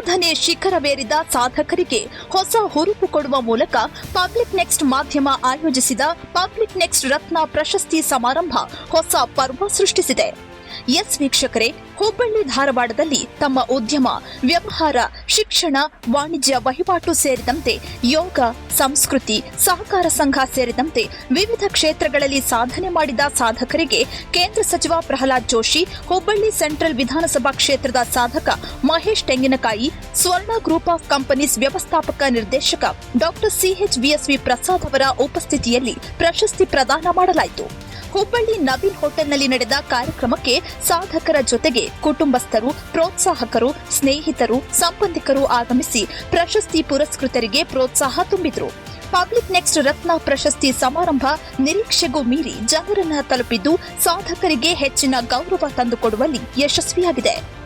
ಸಾಧನೆ ಶಿಖರವೇರಿದ ಸಾಧಕರಿಗೆ ಹೊಸ ಹುರುಪು ಕೊಡುವ ಮೂಲಕ ಪಬ್ಲಿಕ್ ನೆಕ್ಸ್ಟ್ ಮಾಧ್ಯಮ ಆಯೋಜಿಸಿದ ಪಬ್ಲಿಕ್ ನೆಕ್ಸ್ಟ್ ರತ್ನ ಪ್ರಶಸ್ತಿ ಸಮಾರಂಭ ಹೊಸ ಪರ್ವ ಸೃಷ್ಟಿಸಿದೆ. ಎಸ್ ವೀಕ್ಷಕರೇ, ಹುಬ್ಬಳ್ಳಿ ಧಾರವಾಡದಲ್ಲಿ ತಮ್ಮ ಉದ್ಯಮ, ವ್ಯವಹಾರ, ಶಿಕ್ಷಣ, ವಾಣಿಜ್ಯ ವಹಿವಾಟು ಸೇರಿದಂತೆ ಯೋಗ, ಸಂಸ್ಕೃತಿ, ಸಹಕಾರ ಸಂಘ ಸೇರಿದಂತೆ ವಿವಿಧ ಕ್ಷೇತ್ರಗಳಲ್ಲಿ ಸಾಧನೆ ಮಾಡಿದ ಸಾಧಕರಿಗೆ ಕೇಂದ್ರ ಸಚಿವ ಪ್ರಹ್ಲಾದ್ ಜೋಶಿ, ಹುಬ್ಬಳ್ಳಿ ಸೆಂಟ್ರಲ್ ವಿಧಾನಸಭಾ ಕ್ಷೇತ್ರದ ಸಾಧಕ ಮಹೇಶ್ ತೆಂಗಿನಕಾಯಿ, ಸ್ವರ್ಣ ಗ್ರೂಪ್ ಆಫ್ ಕಂಪನೀಸ್ ವ್ಯವಸ್ಥಾಪಕ ನಿರ್ದೇಶಕ ಡಾಕ್ಟರ್ CHVSV ಪ್ರಸಾದ್ ಅವರ ಉಪಸ್ಥಿತಿಯಲ್ಲಿ ಪ್ರಶಸ್ತಿ ಪ್ರದಾನ ಮಾಡಲಾಯಿತು. ಹುಬ್ಬಳ್ಳಿ ನವೀನ್ ಹೋಟೆಲ್ನಲ್ಲಿ ನಡೆದ ಕಾರ್ಯಕ್ರಮಕ್ಕೆ ಸಾಧಕರ ಜೊತೆಗೆ ಕುಟುಂಬಸ್ಥರು, ಪ್ರೋತ್ಸಾಹಕರು, ಸ್ನೇಹಿತರು, ಸಂಬಂಧಿಕರು ಆಗಮಿಸಿ ಪ್ರಶಸ್ತಿ ಪುರಸ್ಕೃತರಿಗೆ ಪ್ರೋತ್ಸಾಹ ತುಂಬಿದರು. ಪಬ್ಲಿಕ್ ನೆಕ್ಸ್ಟ್ ರತ್ನ ಪ್ರಶಸ್ತಿ ಸಮಾರಂಭ ನಿರೀಕ್ಷೆಗೂ ಮೀರಿ ಜನರನ್ನ ತಲುಪಿದ್ದು ಸಾಧಕರಿಗೆ ಹೆಚ್ಚಿನ ಗೌರವ ತಂದುಕೊಡುವಲ್ಲಿ ಯಶಸ್ವಿಯಾಗಿದೆ.